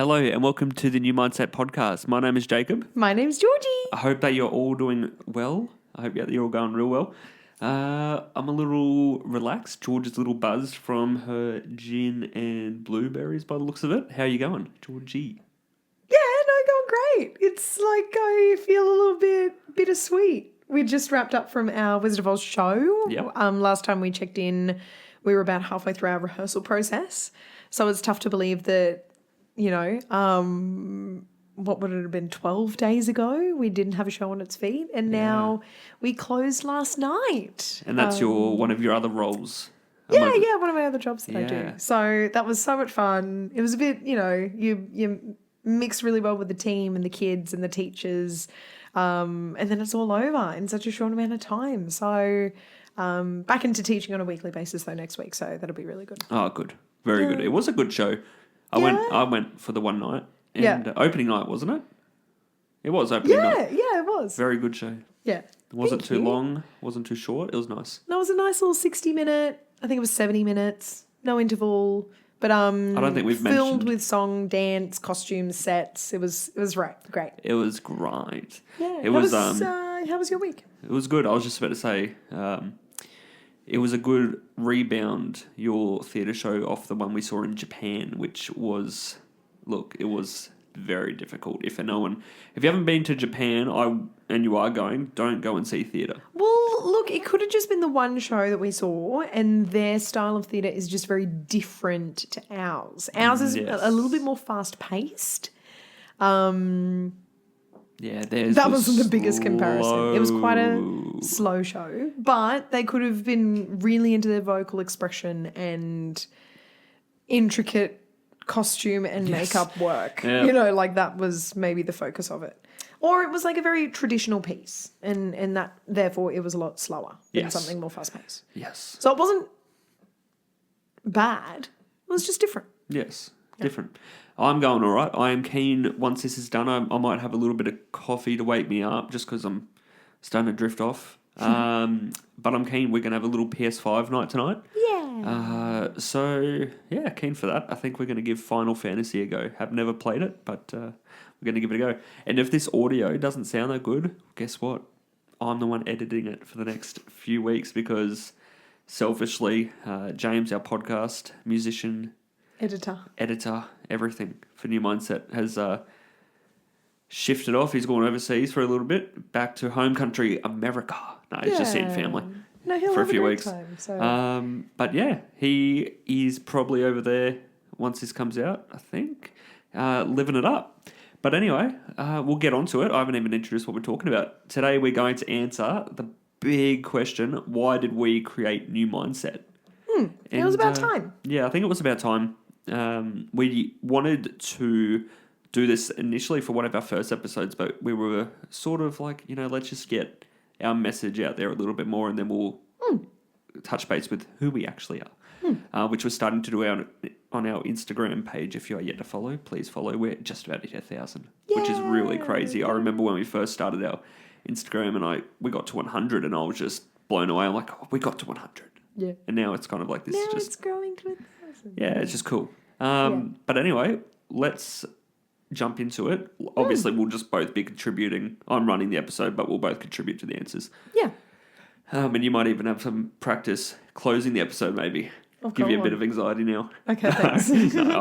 Hello and welcome to the New Mindset Podcast. My name is Jacob. My name's Georgie. I hope that you're all doing well. I hope that you're all going real well. I'm a little relaxed. George is a little buzzed from her gin and blueberries by the looks of it. How are you going, Georgie? Yeah, no, going great. It's like I feel a little bit bittersweet. We just wrapped up from our Wizard of Oz show. Yep. Last time we checked in, we were about halfway through our rehearsal process. So it's tough to believe that, what would it have been, 12 days ago, we didn't have a show on its feet. And now we closed last night. And that's one of your other roles. Yeah, one of my other jobs that I do. Yeah. So that was so much fun. It was a bit, you mix really well with the team and the kids and the teachers. And then it's all over in such a short amount of time. So back into teaching on a weekly basis though next week. So that'll be really good. Oh, good. Very good. It was a good show. I went for the one night. And opening night, wasn't it? It was opening night. Yeah, it was. Very good show. Yeah. It wasn't too long, wasn't too short. It was nice. No, it was a nice little 60-minute, I think it was 70 minutes, no interval. But I don't think we've filled mentioned. with song, dance, costumes, sets. It was great. It was great. Yeah. It was how was your week? It was good. I was just about to say, it was a good rebound, your theatre show, off the one we saw in Japan, which was, it was very difficult. If you haven't been to Japan, and you are going, don't go and see theatre. Well, look, it could have just been the one show that we saw, and their style of theatre is just very different to ours. Ours is a little bit more fast-paced. Yeah, that wasn't the biggest comparison. It was quite a slow show, but they could have been really into their vocal expression and intricate costume and makeup work. Yeah. That was maybe the focus of it. Or it was like a very traditional piece, and that therefore it was a lot slower than something more fast-paced. Yes. So it wasn't bad. It was just different. Yes, different. I'm going all right. I am keen, once this is done, I might have a little bit of coffee to wake me up just because I'm starting to drift off. But I'm keen. We're going to have a little PS5 night tonight. Yeah. Keen for that. I think we're going to give Final Fantasy a go. Have never played it, but we're going to give it a go. And if this audio doesn't sound that good, guess what? I'm the one editing it for the next few weeks because selfishly, James, our podcast musician, editor, everything for New Mindset has shifted off. He's gone overseas for a little bit, back to home country, America. No, he's just seeing family he'll for a have few great weeks. Time, so. But yeah, he is probably over there once this comes out, I think, living it up. But anyway, we'll get on to it. I haven't even introduced what we're talking about. Today we're going to answer the big question, why did we create New Mindset? It was about time. Yeah, I think it was about time. We wanted to do this initially for one of our first episodes, but we were sort of like, let's just get our message out there a little bit more and then we'll touch base with who we actually are, which we're starting to do on our Instagram page. If you are yet to follow, please follow. We're just about at 1,000, which is really crazy. I remember when we first started our Instagram and we got to 100 and I was just blown away. I'm like, we got to 100. Yeah. And now it's kind of like this. Now it's growing to 1,000. Yeah, it's just cool. But anyway, let's jump into it. Obviously, we'll just both be contributing. I'm running the episode, but we'll both contribute to the answers. Yeah. And you might even have some practice closing the episode, maybe. Give you a bit of anxiety now. Okay, thanks. No,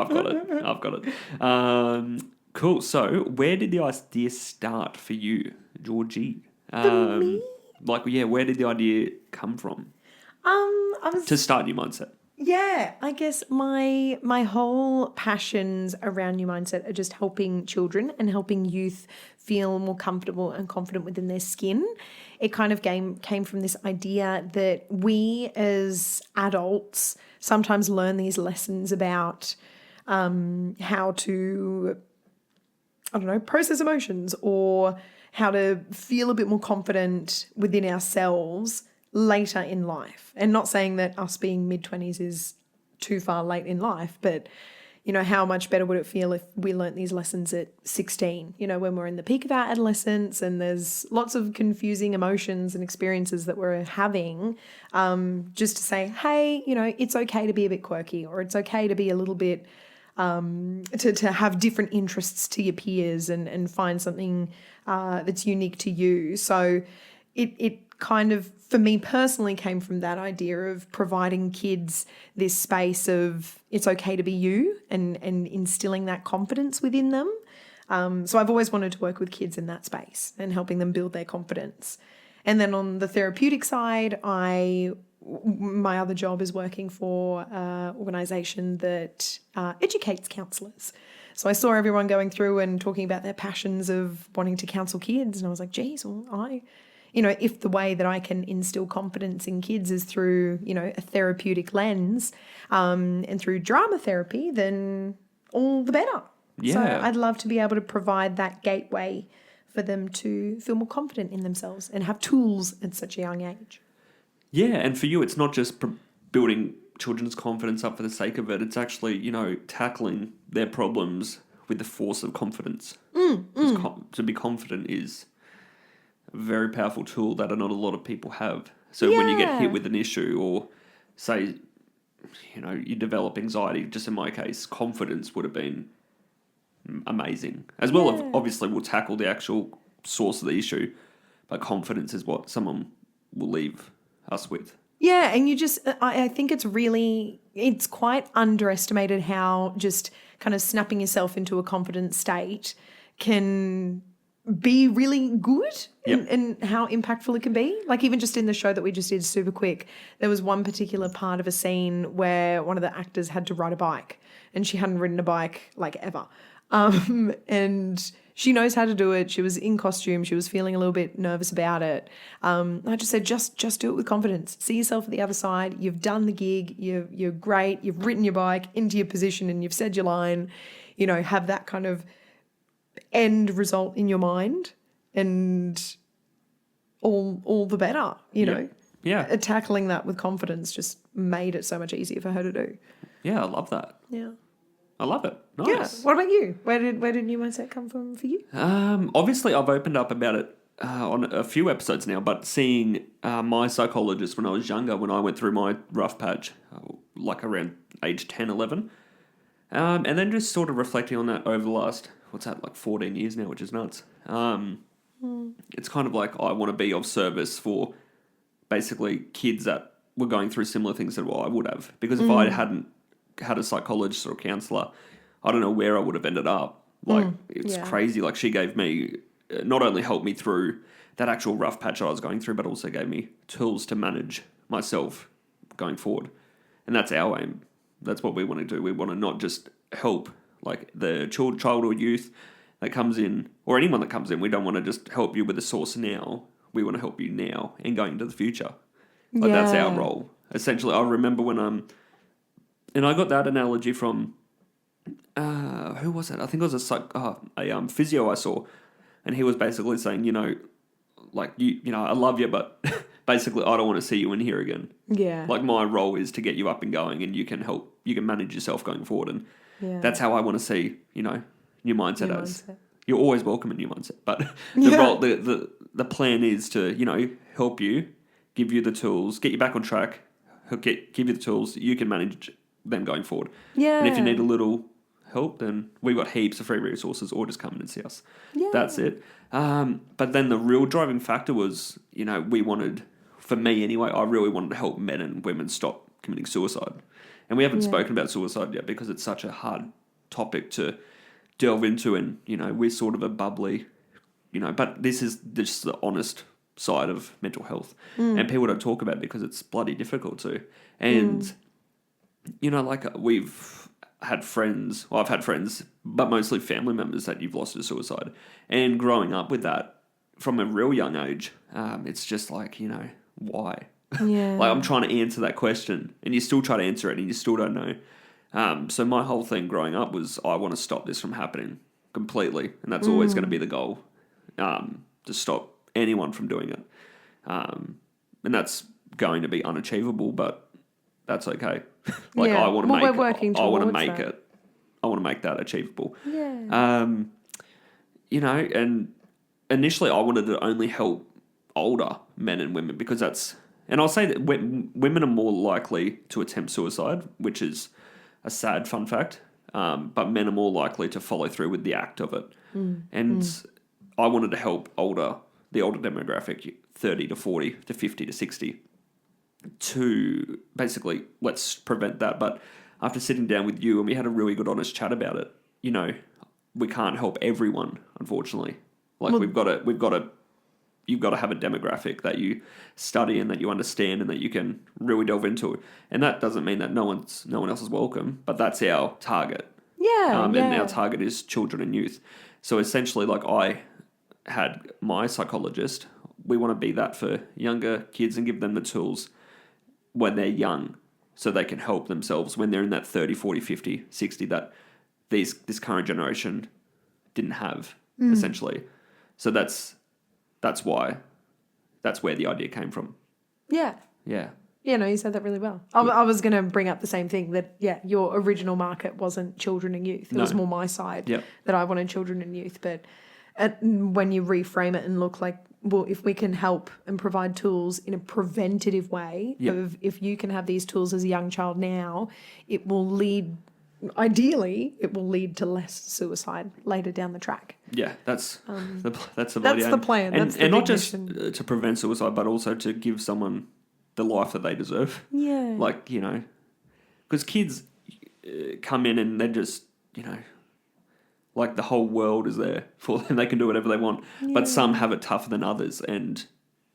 I've got it. Cool. So, where did the idea start for you, Georgie? For me? Where did the idea come from? To start New Mindset. Yeah, I guess my whole passions around New Mindset are just helping children and helping youth feel more comfortable and confident within their skin. It kind of came from this idea that we as adults sometimes learn these lessons about how to, process emotions or how to feel a bit more confident within ourselves later in life. And not saying that us being mid-20s is too far late in life, but, how much better would it feel if we learnt these lessons at 16, when we're in the peak of our adolescence and there's lots of confusing emotions and experiences that we're having, just to say, hey, it's okay to be a bit quirky or it's okay to be a little bit to have different interests to your peers and find something that's unique to you. So it kind of, for me personally, came from that idea of providing kids this space of it's okay to be you and instilling that confidence within them. So I've always wanted to work with kids in that space and helping them build their confidence. And then on the therapeutic side, my other job is working for an organisation that educates counsellors. So I saw everyone going through and talking about their passions of wanting to counsel kids. And I was like, geez, well, if the way that I can instill confidence in kids is through, a therapeutic lens and through drama therapy, then all the better. Yeah. So I'd love to be able to provide that gateway for them to feel more confident in themselves and have tools at such a young age. Yeah, and for you, it's not just building children's confidence up for the sake of it. It's actually, tackling their problems with the force of confidence. To be confident is a very powerful tool that not a lot of people have. So when you get hit with an issue or, say, you develop anxiety, just in my case, confidence would have been amazing. As well, obviously, we'll tackle the actual source of the issue, but confidence is what someone will leave us with. Yeah, and I think it's quite underestimated how just kind of snapping yourself into a confident state can be really good and how impactful it can be. Like even just in the show that we just did super quick, there was one particular part of a scene where one of the actors had to ride a bike and she hadn't ridden a bike like ever. And she knows how to do it. She was in costume. She was feeling a little bit nervous about it. I just said, just do it with confidence. See yourself at the other side. You've done the gig. You're great. You've ridden your bike into your position and you've said your line. Have that kind of end result in your mind, and all the better. Yeah. Tackling that with confidence just made it so much easier for her to do. Yeah, I love that. Yeah. I love it. Nice. Yeah. What about you? Where did new mindset come from for you? Obviously, I've opened up about it on a few episodes now, but seeing my psychologist when I was younger, when I went through my rough patch, like around age 10, 11, and then just sort of reflecting on that over the last, 14 years now, which is nuts. It's kind of like I want to be of service for basically kids that were going through similar things that I would have. Because if I hadn't had a psychologist or a counsellor, I don't know where I would have ended up. It's crazy. Like she gave me, not only helped me through that actual rough patch I was going through, but also gave me tools to manage myself going forward. And that's our aim. That's what we want to do. We want to not just help like the child or youth that comes in, or anyone that comes in. We don't want to just help you with the source now. We want to help you now and going into the future. That's our role. Essentially, I remember when and I got that analogy from, who was it? I think it was a physio I saw. And he was basically saying, I love you, but basically I don't want to see you in here again. Yeah. Like my role is to get you up and going, and you can manage yourself going forward. And that's how I want to see, New Mindset as. You're always welcome in New Mindset. But the plan is to, help you, give you the tools, get you back on track, give you the tools that you can manage them going forward. Yeah. And if you need a little help, then we've got heaps of free resources, or just come in and see us. Yeah. That's it. But then the real driving factor was, we wanted, for me anyway, I really wanted to help men and women stop committing suicide. And we haven't spoken about suicide yet because it's such a hard topic to delve into, and, we're sort of a bubbly, but this is just the honest side of mental health. And people don't talk about it because it's bloody difficult to. And, we've had friends, I've had friends, but mostly family members that you've lost to suicide. And growing up with that from a real young age, it's just like, why? Yeah. Like I'm trying to answer that question and you still try to answer it and you still don't know. So my whole thing growing up was I want to stop this from happening completely. And that's always going to be the goal, to stop anyone from doing it. And that's going to be unachievable, but that's okay. I want to we're working I want to towards make that. it. I want to make that achievable. Yeah. And initially I wanted to only help older men and women because that's, and I'll say that women are more likely to attempt suicide, which is a sad fun fact. but men are more likely to follow through with the act of it. And I wanted to help the older demographic, 30 to 40 to 50 to 60, to basically let's prevent that. But after sitting down with you and we had a really good honest chat about it, we can't help everyone, unfortunately. Like you've got to have a demographic that you study and that you understand and that you can really delve into it. And that doesn't mean that no one else is welcome, but that's our target. Yeah, And our target is children and youth. So essentially, like I had my psychologist, we want to be that for younger kids and give them the tools when they're young so they can help themselves when they're in that 30, 40, 50, 60 that this current generation didn't have, essentially. So that's where the idea came from. Yeah. Yeah. Yeah, no, you said that really well. I was going to bring up the same thing that, your original market wasn't children and youth. It was more my side that I wanted children and youth. But when you reframe it and look like, well, if we can help and provide tools in a preventative way, if you can have these tools as a young child now, it will lead to less suicide later down the track. Yeah, that's the plan. That's the plan. And not just to prevent suicide, but also to give someone the life that they deserve. Yeah. Like, because kids come in and they're just, like the whole world is there for them. They can do whatever they want. Yeah. But some have it tougher than others, and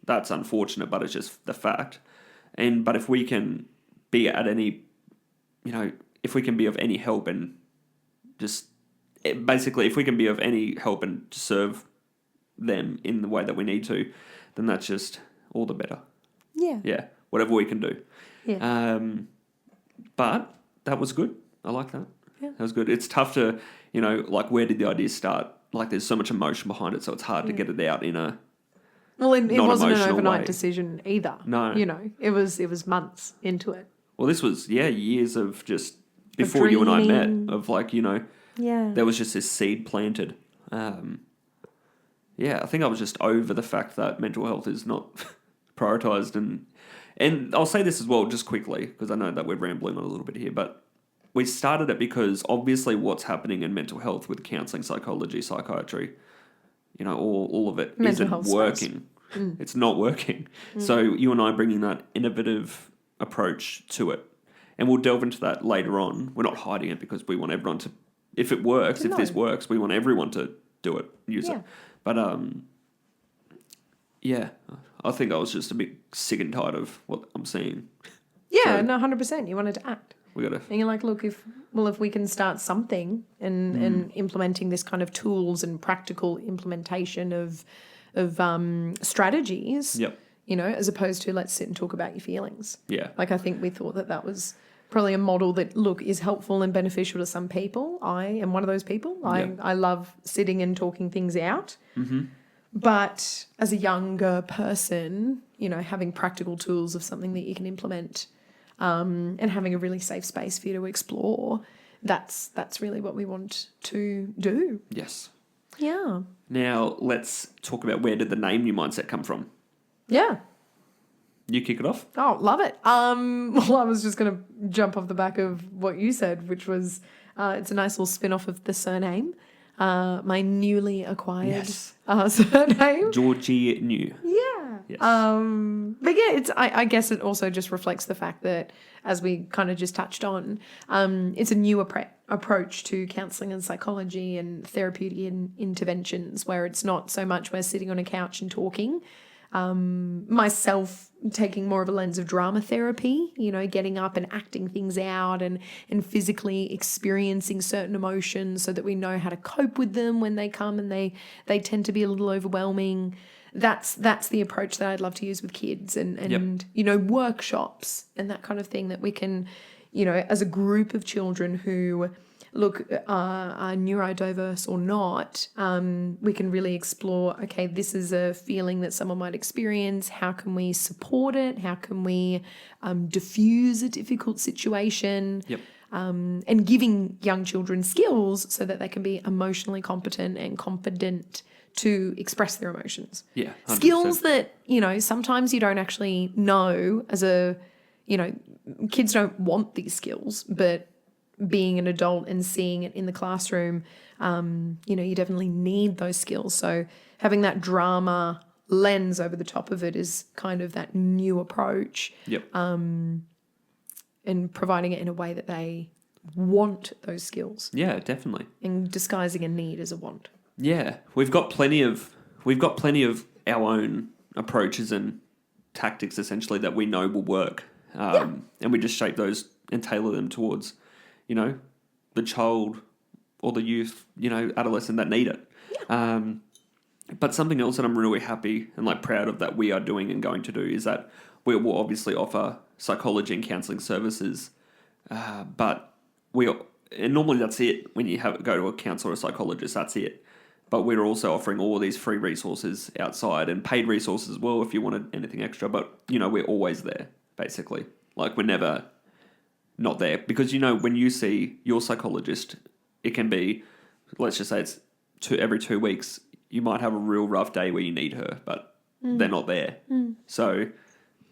that's unfortunate, but it's just the fact. But if we can be at any, if we can be of any help and just, basically, if we can be of any help and serve them in the way that we need to, then that's just all the better. Yeah. Yeah. Whatever we can do. Yeah. But that was good. I like that. Yeah. That was good. It's tough to, like, where did the idea start? Like, there's so much emotion behind it, so it's hard to get it out in a Well, it wasn't an overnight way. Decision either. No. It was months into it. Well, this was, years of just, before you and I met, of like, there was just this seed planted. I think I was just over the fact that mental health is not prioritised. And I'll say this as well, just quickly, because I know that we're rambling on a little bit here, but we started it because obviously what's happening in mental health with counselling, psychology, psychiatry, all of it mental isn't working. It's not working. So you and I bringing that innovative approach to it. And we'll delve into that later on. We're not hiding it because we want everyone to, if it works, if this works, we want everyone to do it, use it. But, I think I was just a bit sick and tired of what I'm seeing. Yeah, no, 100%. You wanted to act. And you're like, look, if we can start something and implementing this kind of tools and practical implementation of strategies, as opposed to let's sit and talk about your feelings. Yeah. Like, I think we thought that was probably a model that, look, is helpful and beneficial to some people. I am one of those people. I love sitting and talking things out. Mm-hmm. But as a younger person, having practical tools of something that you can implement and having a really safe space for you to explore, that's really what we want to do. Yes. Yeah. Now, let's talk about where did the name New Mindset come from? Yeah. You kick it off? Oh, love it. Well, I was just going to jump off the back of what you said, which was it's a nice little spin-off of the surname. My newly acquired surname. Georgie New. Yeah. Yes. But yeah, I guess it also just reflects the fact that, as we kind of just touched on, it's a new approach to counselling and psychology and therapeutic interventions, where it's not so much we're sitting on a couch and talking. Myself taking more of a lens of drama therapy, getting up and acting things out and physically experiencing certain emotions so that we know how to cope with them when they come and they tend to be a little overwhelming. That's the approach that I'd love to use with kids and workshops and that kind of thing, that we can, as a group of children who look, are neurodiverse or not, we can really explore, okay, this is a feeling that someone might experience. How can we support it? How can we diffuse a difficult situation? Yep. And giving young children skills so that they can be emotionally competent and confident to express their emotions. Yeah. 100%. Skills that, sometimes you don't actually know kids don't want these skills, but being an adult and seeing it in the classroom, you definitely need those skills. So having that drama lens over the top of it is kind of that new approach. Yep. And providing it in a way that they want those skills. Yeah, definitely. And disguising a need as a want. Yeah, we've got plenty of our own approaches and tactics essentially that we know will work, and we just shape those and tailor them towards, the child or the youth, adolescent that need it. Yeah. But something else that I'm really happy and proud of that we are doing and going to do is that we will obviously offer psychology and counselling services, but and normally that's it. When you go to a counsellor or a psychologist, that's it. But we're also offering all these free resources outside and paid resources as well if you wanted anything extra. But, we're always there, basically. We're never not there. Because, when you see your psychologist, it can be, let's just say it's every 2 weeks, you might have a real rough day where you need her, but they're not there. So,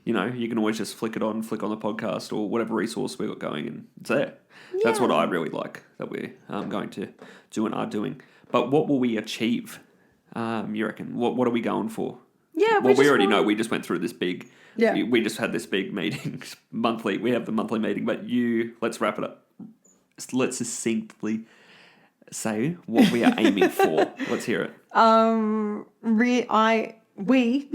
you can always just flick on the podcast or whatever resource we've got going and it's there. Yeah. That's what I really like that we're going to do and are doing. But what will we achieve, you reckon? What are we going for? Yeah, we already know. We just went through this big... Yeah. We just had this big meeting monthly. We have the monthly meeting, but let's wrap it up. Let's succinctly say what we are aiming for. Let's hear it. We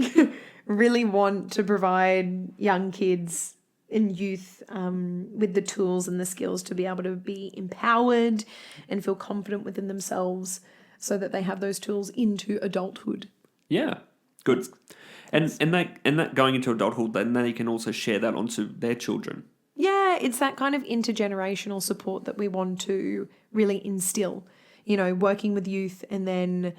really want to provide young kids and youth with the tools and the skills to be able to be empowered and feel confident within themselves so that they have those tools into adulthood. Yeah, good. And that going into adulthood, then they can also share that onto their children. Yeah, it's that kind of intergenerational support that we want to really instill. Working with youth and then,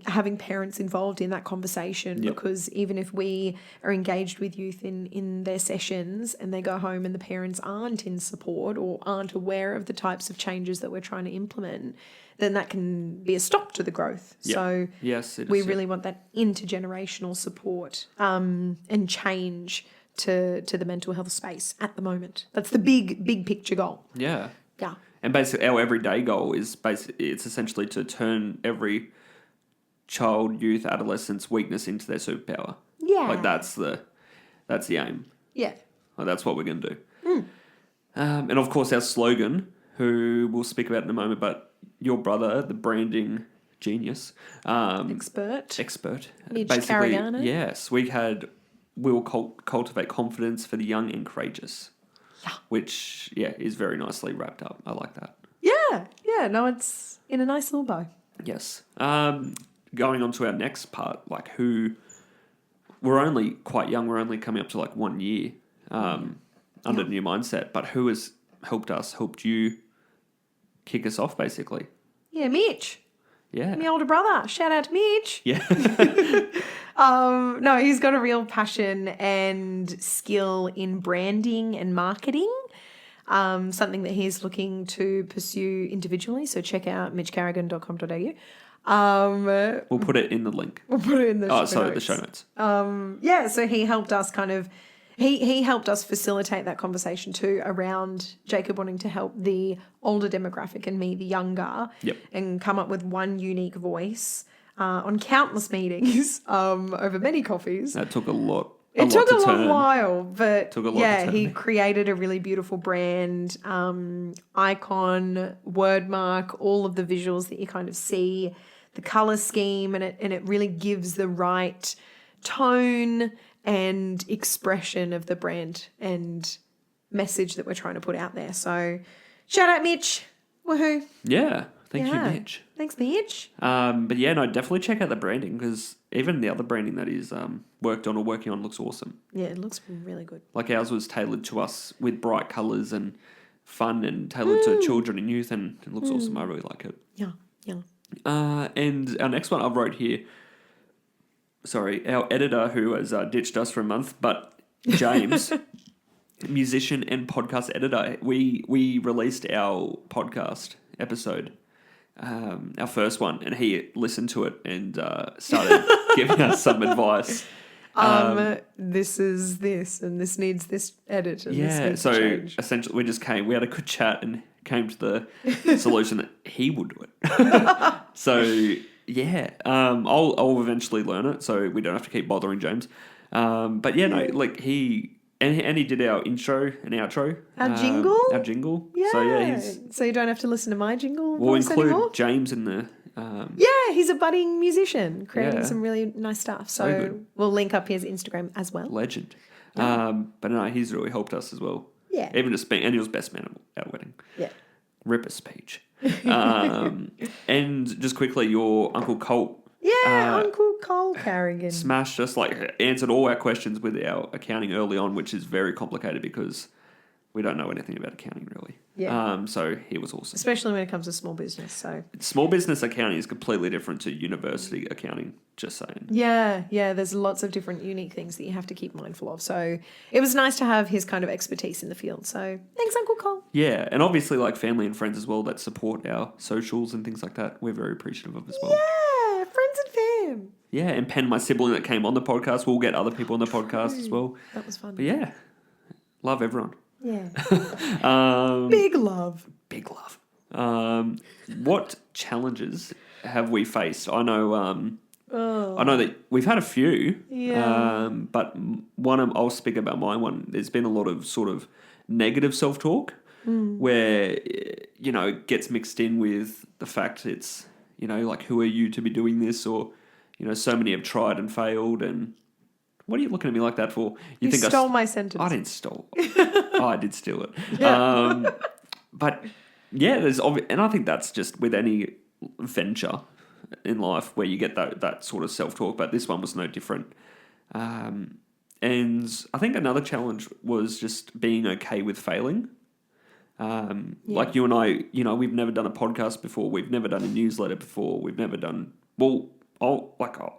having parents involved in that conversation. Yep. Because even if we are engaged with youth in their sessions and they go home and the parents aren't in support or aren't aware of the types of changes that we're trying to implement, then that can be a stop to the growth. Yep. So yes, we really want that intergenerational support and change to the mental health space at the moment. That's the big picture goal. Yeah. Yeah. And basically, our everyday goal is it's essentially to turn every child, youth, adolescent's weakness into their superpower. Yeah. That's the aim. Yeah. That's what we're going to do. And of course, our slogan, who we'll speak about in a moment, but your brother, the branding genius, expert, Mitch Karg. Yes, we'll cultivate confidence for the young and courageous. Yeah. Which, is very nicely wrapped up. I like that. Yeah. No, it's in a nice little bow. Yes. Going on to our next part, we're only quite young. We're only coming up to 1 year under New Mindset. But who has helped you kick us off, basically? Yeah, Mitch. Yeah. My older brother. Shout out to Mitch. Yeah. No, he's got a real passion and skill in branding and marketing, something that he's looking to pursue individually. So check out mitchcarrigan.com.au. We'll put it in the link. We'll put it in the show notes. The show notes. So he helped us he helped us facilitate that conversation too around Jacob wanting to help the older demographic and me, the younger, and come up with one unique voice on countless meetings over many coffees. That took a lot. It took a long while, but he created a really beautiful brand, icon, word mark, all of the visuals that you kind of see, the color scheme, and it really gives the right tone and expression of the brand and message that we're trying to put out there. So shout out Mitch. Woohoo. Yeah. Thank you, Mitch. Thanks, Mitch. But definitely check out the branding because even the other branding that he's working on looks awesome. Yeah, it looks really good. Ours was tailored to us with bright colours and fun and tailored to children and youth, and it looks awesome. I really like it. Yeah. And our next one I wrote here, our editor who has ditched us for a month, but James, musician and podcast editor, we released our podcast episode, our first one, and he listened to it and started giving us some advice. This is this, and this needs this edit, and this needs so change. Essentially we had a good chat, and came to the solution that he would do it. So yeah, I'll eventually learn it, so we don't have to keep bothering James. But yeah, no, like he did our intro and outro, our jingle. Yeah. So yeah, so you don't have to listen to my jingle. We'll include anymore. James in the. Yeah, he's a budding musician creating Yeah. some really nice stuff. So So good. we'll link up his Instagram as well. Legend. Yeah. But no, he's really helped us as well. Yeah. Even just being, and he was best man at our wedding. Yeah. Rip a speech. And just quickly, your Uncle Colt. Yeah, Uncle Cole Carrigan. Smashed us, like answered all our questions with our accounting early on, which is very complicated because we don't know anything about accounting really. Yeah. So he was awesome. Especially when it comes to small business. So Small business accounting is completely different to university accounting, just saying. yeah, there's lots of different unique things that you have to keep mindful of. So it was nice to have his kind of expertise in the field. So thanks, Uncle Cole. Yeah, and obviously like family and friends as well that support our socials and things like that. We're very appreciative of as well. Yeah, friends and fam. Yeah, and Penn, my sibling that came on the podcast, we'll get other people on the podcast as well. That was fun. But yeah, love everyone. Yeah. Um, Big love. Big love. What challenges have we faced? I know. I know that we've had a few. Yeah. But I'll speak about my one. There's been a lot of sort of negative self-talk where it gets mixed in with the fact it's like who are you to be doing this, or so many have tried and failed. And what are you looking at me like that for? You stole my sentence. I didn't steal. I did steal it. Yeah. But yeah, and I think that's just with any venture in life where you get that sort of self-talk, but this one was no different. And I think another challenge was just being okay with failing. Like you and I, we've never done a podcast before. We've never done a newsletter before. We've never done, I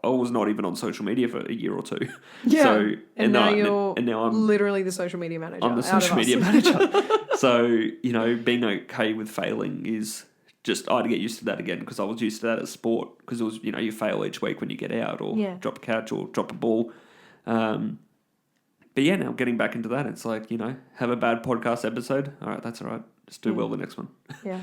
was not even on social media for a year or two. Yeah. So, and now I'm literally the social media manager. I'm the social media manager. So, being okay with failing is just, I had to get used to that again because I was used to that at sport because it was, you fail each week when you get out or drop a catch or drop a ball. But yeah, now getting back into that, it's like, have a bad podcast episode. All right, that's all right. Just do well the next one. Yeah.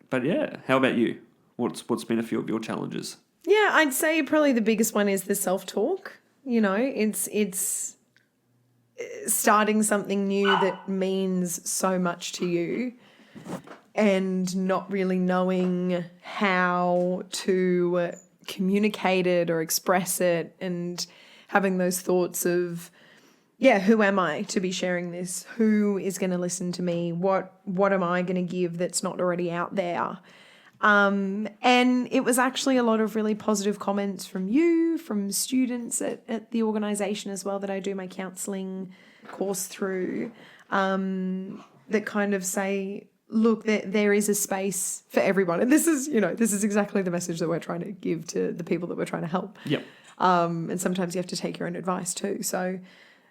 But yeah, how about you? What's been a few of your challenges? Yeah, I'd say probably the biggest one is the self-talk. It's starting something new that means so much to you and not really knowing how to communicate it or express it, and having those thoughts of, who am I to be sharing this? Who is going to listen to me? What am I going to give that's not already out there? And it was actually a lot of really positive comments from you, from students at the organisation as well that I do my counselling course through, that kind of say, look, there is a space for everyone. And this is exactly the message that we're trying to give to the people that we're trying to help. Yep. And sometimes you have to take your own advice too. So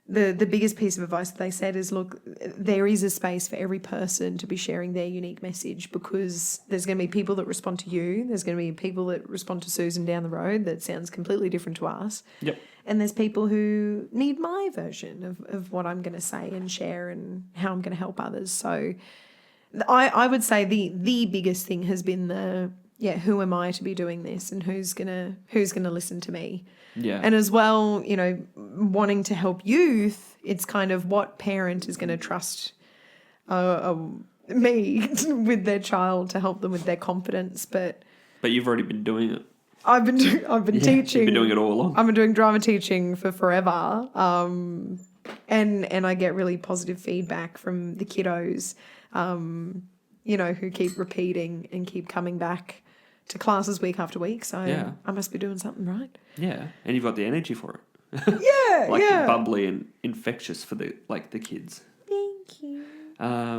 the biggest piece of advice that they said is, look, there is a space for every person to be sharing their unique message, because there's going to be people that respond to you. There's going to be people that respond to Susan down the road that sounds completely different to us. Yep. And there's people who need my version of what I'm going to say and share and how I'm going to help others. So I would say the biggest thing has been who am I to be doing this, and who's gonna listen to me? Yeah. And as well, wanting to help youth, it's kind of what parent is going to trust me with their child to help them with their confidence. But you've already been doing it. I've been teaching. You've been doing it all along. I've been doing drama teaching for forever. And I get really positive feedback from the kiddos, who keep repeating and keep coming back to classes week after week. So I must be doing something right. Yeah, and you've got the energy for it. Yeah, bubbly and infectious for the kids. Thank you.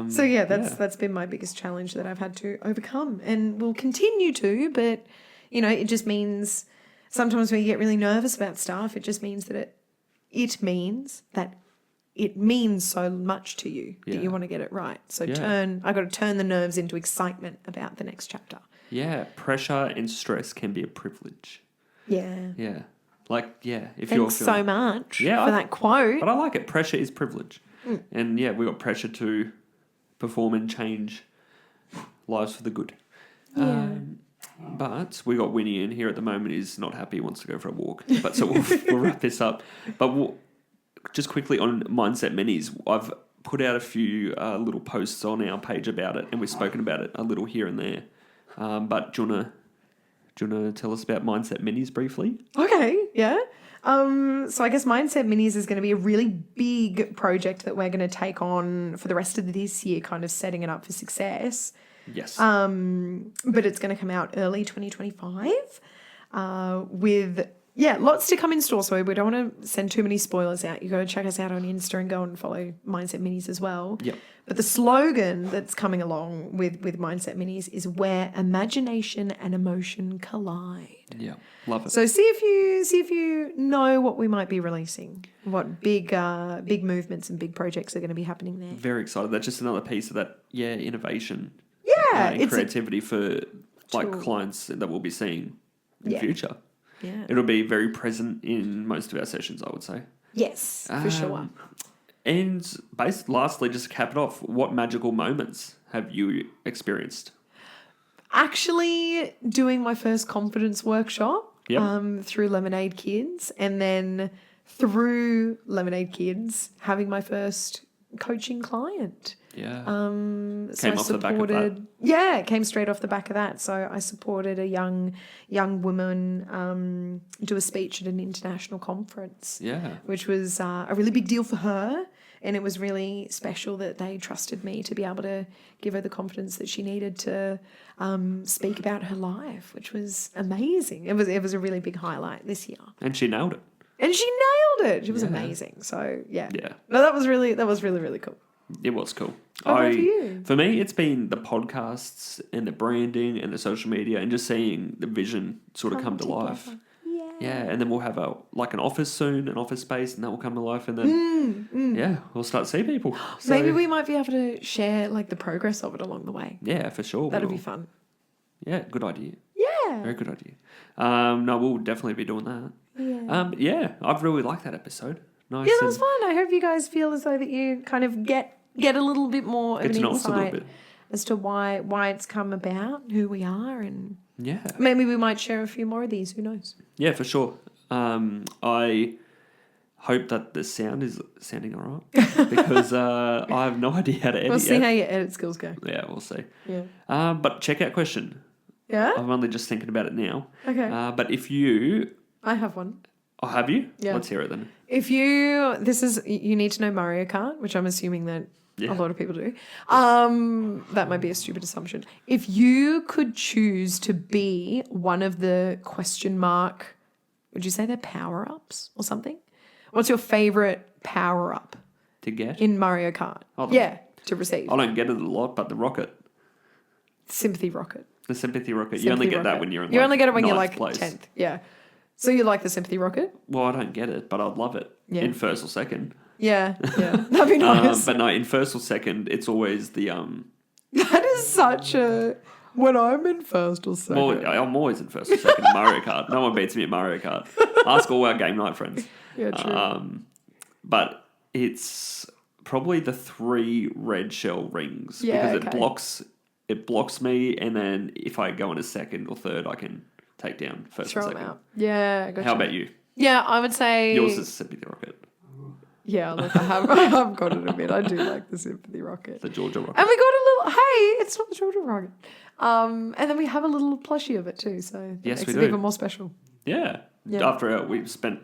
So that's been my biggest challenge that I've had to overcome, and will continue to. But it just means sometimes when you get really nervous about stuff, it just means that it means so much to you that you want to get it right. So I got to turn the nerves into excitement about the next chapter. Yeah, pressure and stress can be a privilege. Yeah. Yeah. If Thanks you're so much for that quote. But I like it. Pressure is privilege. And we got pressure to perform and change lives for the good. Yeah. But we got Winnie in here at the moment. He's not happy. He wants to go for a walk. But so we'll wrap this up. But just quickly on Mindset Minis, I've put out a few little posts on our page about it, and we've spoken about it a little here and there. But do you want to tell us about Mindset Minis briefly? Okay, yeah. So I guess Mindset Minis is going to be a really big project that we're going to take on for the rest of this year, kind of setting it up for success. Yes. But it's going to come out early 2025 with, lots to come in store. So we don't want to send too many spoilers out. You got to check us out on Insta and go and follow Mindset Minis as well. Yep. But the slogan that's coming along with Mindset Minis is where imagination and emotion collide. Yeah, love it. So see if you know what we might be releasing, what big movements and big projects are going to be happening there. Very excited. That's just another piece of that, innovation. Yeah, And creativity for clients that we'll be seeing in the future. Yeah. It'll be very present in most of our sessions, I would say. Yes, for sure. And lastly, just to cap it off, what magical moments have you experienced? Actually doing my first confidence workshop through Lemonade Kids, and then through Lemonade Kids having my first coaching client. Yeah. Came off the back of that. Yeah, it came straight off the back of that. So I supported a young woman do a speech at an international conference. Yeah. Which was a really big deal for her. And it was really special that they trusted me to be able to give her the confidence that she needed to speak about her life, which was amazing. It was a really big highlight this year. And she nailed it. She was amazing. So yeah. No, that was really really cool. It was cool. How about for you? For me, it's been the podcasts and the branding and the social media and just seeing the vision sort of come to life. Yeah, and then we'll have an office soon, an office space, and that will come to life. And then, we'll start to see people. So, maybe we might be able to share the progress of it along the way. Yeah, for sure. That'll be fun. Yeah, good idea. Yeah. Very good idea. No, we'll definitely be doing that. Yeah. I've really liked that episode. Nice. Yeah, that was fun. I hope you guys feel as though that you kind of get a little bit more of an insight as to why it's come about, who we are, and maybe we might share a few more of these. Who knows? Yeah, for sure. I hope that the sound is sounding all right because I have no idea how to edit. We'll see how your edit skills go. Yeah, we'll see. Yeah. But checkout question. Yeah. I'm only just thinking about it now. Okay. But if you, I have one. Oh, have you? Yeah. Let's hear it then. You need to know Mario Kart, which I'm assuming that a lot of people do. That might be a stupid assumption. If you could choose to be one of the would you say they're power-ups or something? What's your favourite power-up? To get? In Mario Kart. To receive. I don't get it a lot, but the rocket. Sympathy rocket. The sympathy rocket. You only get that when you're in You only get it when you're 10th. Yeah. So you like the sympathy rocket? Well, I don't get it, but I'd love it in first or second. Yeah. That'd be nice. But no, in first or second, it's always the... That is such a... When I'm in first or second. Well, I'm always in first or second in Mario Kart. No one beats me at Mario Kart. Ask all our game night friends. Yeah, true. But it's probably the 3 red shell rings because it blocks me, and then if I go in a second or third, I can take down first or second. Them out. Yeah, gotcha. How about you? Yeah, I would say yours is Sympathy Rocket. Yeah, look, I've got to admit, I do like the Sympathy Rocket. The Georgia Rocket. And we got a little, hey, it's not the Georgia Rocket. And then we have a little plushie of it too, so it makes it even more special. Yeah. After we've spent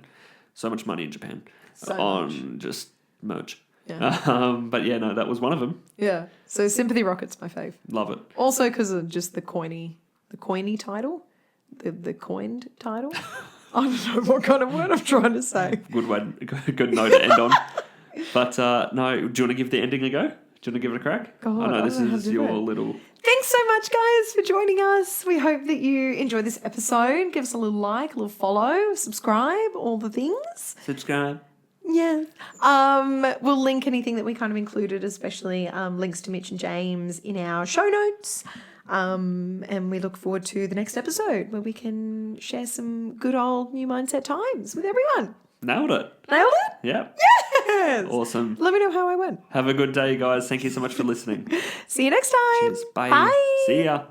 so much money in Japan on just merch. Yeah. But yeah, no, that was one of them. Yeah. So Sympathy Rocket's my fave. Love it. Also because of just the coiny title, the coined title. I don't know what kind of word I'm trying to say. Good note to end on. But no, do you want to give the ending a go? Do you want to give it a crack? God, I know this is your little... Thanks so much, guys, for joining us. We hope that you enjoyed this episode. Give us a little like, a little follow, subscribe, all the things. Subscribe. Yeah. We'll link anything that we kind of included, especially links to Mitch and James in our show notes. And we look forward to the next episode where we can share some good old new mindset times with everyone. Nailed it. Nailed it? Yeah. Yes. Awesome. Let me know how I went. Have a good day, guys. Thank you so much for listening. See you next time. Cheers. Bye. Bye. See ya.